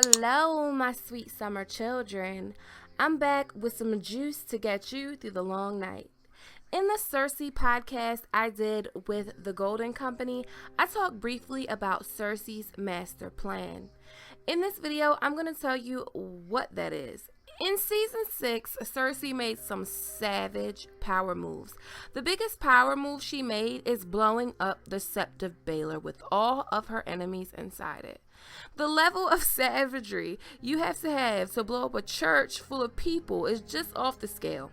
Hello, my sweet summer children. I'm back with some juice to get you through the long night. In the Cersei podcast I did with the Golden Company, I talked briefly about Cersei's master plan. In this video, I'm going to tell you what that is. In season 6, Cersei made some savage power moves. The biggest power move she made is blowing up the Sept of Baelor with all of her enemies inside it. The level of savagery you have to blow up a church full of people is just off the scale.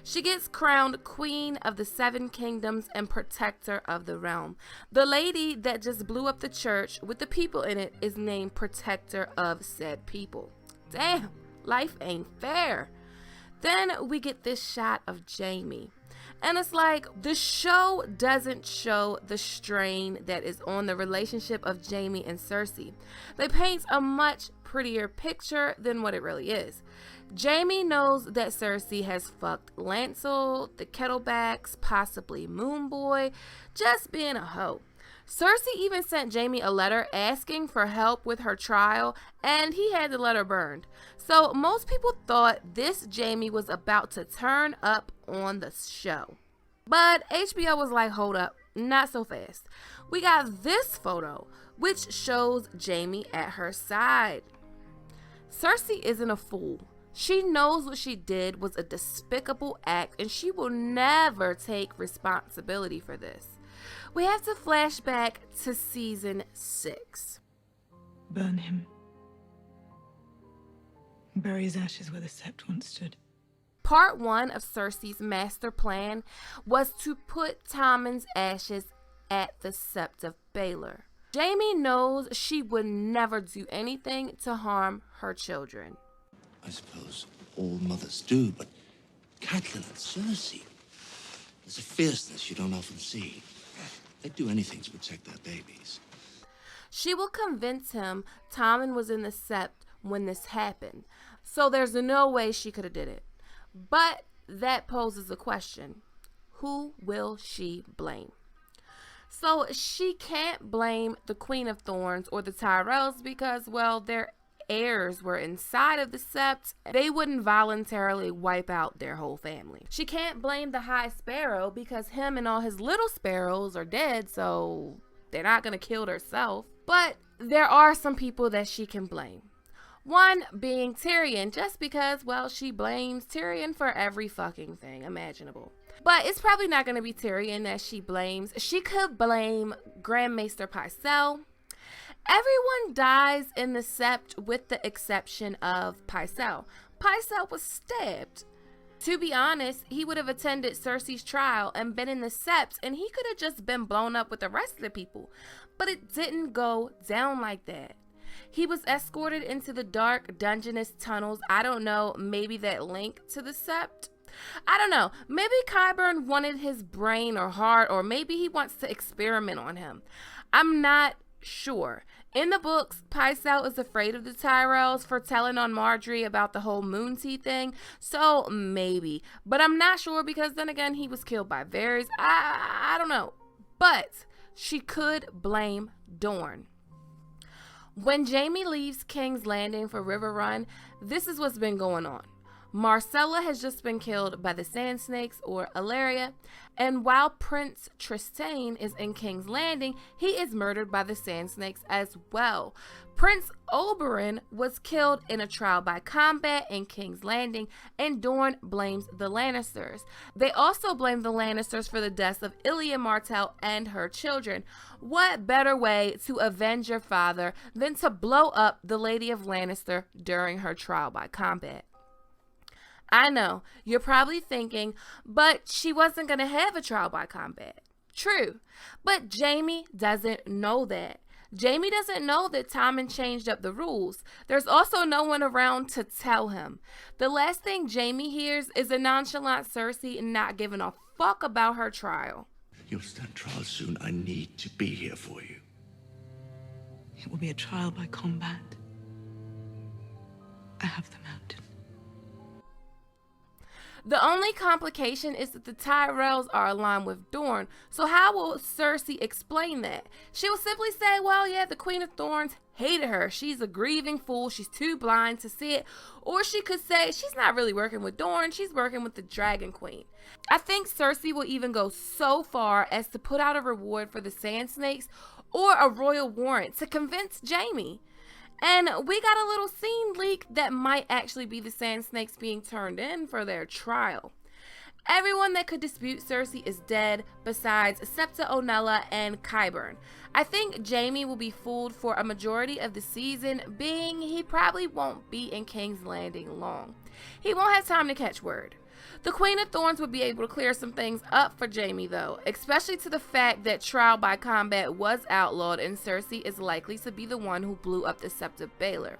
She gets crowned Queen of the Seven Kingdoms and Protector of the Realm. The lady that just blew up the church with the people in it is named Protector of said people. Damn, life ain't fair. Then we get this shot of Jaime. And it's like the show doesn't show the strain that is on the relationship of Jaime and Cersei. They paint a much prettier picture than what it really is. Jaime knows that Cersei has fucked Lancel, the Kettlebacks, possibly Moonboy, just being a hoe. Cersei even sent Jaime a letter asking for help with her trial, and he had the letter burned. So most people thought this Jaime was about to turn up on the show. But HBO was like, hold up, not so fast. We got this photo, which shows Jaime at her side. Cersei isn't a fool. She knows what she did was a despicable act, and she will never take responsibility for this. We have to flash back to season 6. Burn him. Bury his ashes where the Sept once stood. Part 1 of Cersei's master plan was to put Tommen's ashes at the Sept of Baelor. Jaime knows she would never do anything to harm her children. I suppose all mothers do, but Catelyn and Cersei, there's a fierceness you don't often see. They'd do anything to protect their babies. She will convince him Tommen was in the Sept when this happened, so there's no way she could have did it. But that poses a question. Who will she blame? So she can't blame the Queen of Thorns or the Tyrells because, well, their heirs were inside of the Sept. They wouldn't voluntarily wipe out their whole family. She can't blame the High Sparrow because him and all his little sparrows are dead, so they're not going to kill herself. But there are some people that she can blame. One being Tyrion, just because, well, she blames Tyrion for every fucking thing imaginable. But it's probably not going to be Tyrion that she blames. She could blame Grand Maester Pycelle. Everyone dies in the Sept with the exception of Pycelle. Pycelle was stabbed. To be honest, he would have attended Cersei's trial and been in the Sept, and he could have just been blown up with the rest of the people. But it didn't go down like that. He was escorted into the dark, dungeonous tunnels. I don't know, maybe that link to the Sept? I don't know. Maybe Qyburn wanted his brain or heart, or maybe he wants to experiment on him. I'm not sure. In the books, Pycelle is afraid of the Tyrells for telling on Marjorie about the whole moon tea thing, so maybe. But I'm not sure because then again, he was killed by Varys. I don't know. But she could blame Dorne. When Jaime leaves King's Landing for River Run, this is what's been going on. Marcella has just been killed by the Sand Snakes, or Alleria, and while Prince Trystane is in King's Landing, he is murdered by the Sand Snakes as well. Prince Oberyn was killed in a trial by combat in King's Landing, and Dorne blames the Lannisters. They also blame the Lannisters for the deaths of Ilya Martell and her children. What better way to avenge your father than to blow up the Lady of Lannister during her trial by combat? I know, you're probably thinking, but she wasn't going to have a trial by combat. True, but Jaime doesn't know that. Jaime doesn't know that Tommen changed up the rules. There's also no one around to tell him. The last thing Jaime hears is a nonchalant Cersei not giving a fuck about her trial. You'll stand trial soon. I need to be here for you. It will be a trial by combat. I have the mountain. The only complication is that the Tyrells are aligned with Dorne, so how will Cersei explain that? She will simply say, well, yeah, the Queen of Thorns hated her. She's a grieving fool. She's too blind to see it. Or she could say she's not really working with Dorne. She's working with the Dragon Queen. I think Cersei will even go so far as to put out a reward for the Sand Snakes or a royal warrant to convince Jaime. And we got a little scene leak that might actually be the Sand Snakes being turned in for their trial. Everyone that could dispute Cersei is dead besides Septa Onella and Qyburn. I think Jaime will be fooled for a majority of the season, being he probably won't be in King's Landing long. He won't have time to catch word. The Queen of Thorns would be able to clear some things up for Jaime though, especially to the fact that trial by combat was outlawed and Cersei is likely to be the one who blew up the Sept of Baelor.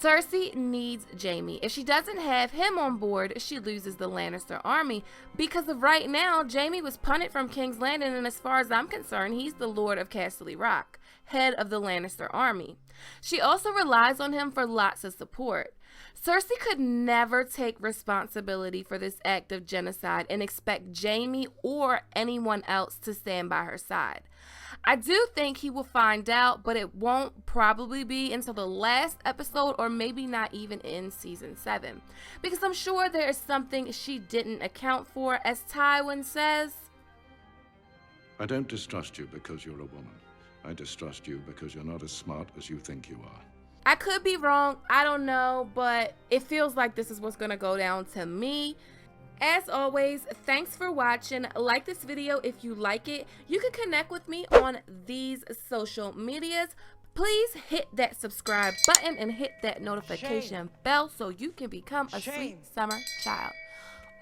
Cersei needs Jaime. If she doesn't have him on board, she loses the Lannister army because of right now, Jaime was punted from King's Landing and as far as I'm concerned, he's the Lord of Casterly Rock, head of the Lannister army. She also relies on him for lots of support. Cersei could never take responsibility for this act of genocide and expect Jaime or anyone else to stand by her side. I do think he will find out, but it won't probably be until the last episode or maybe not even in season 7. Because I'm sure there is something she didn't account for, as Tywin says. I don't distrust you because you're a woman. I distrust you because you're not as smart as you think you are. I could be wrong, I don't know, but it feels like this is what's gonna go down to me. As always, thanks for watching. Like this video if you like it. You can connect with me on these social medias. Please hit that subscribe button and hit that notification bell so you can become a sweet summer child.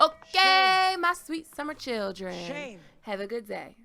Okay, my sweet summer children. Have a good day.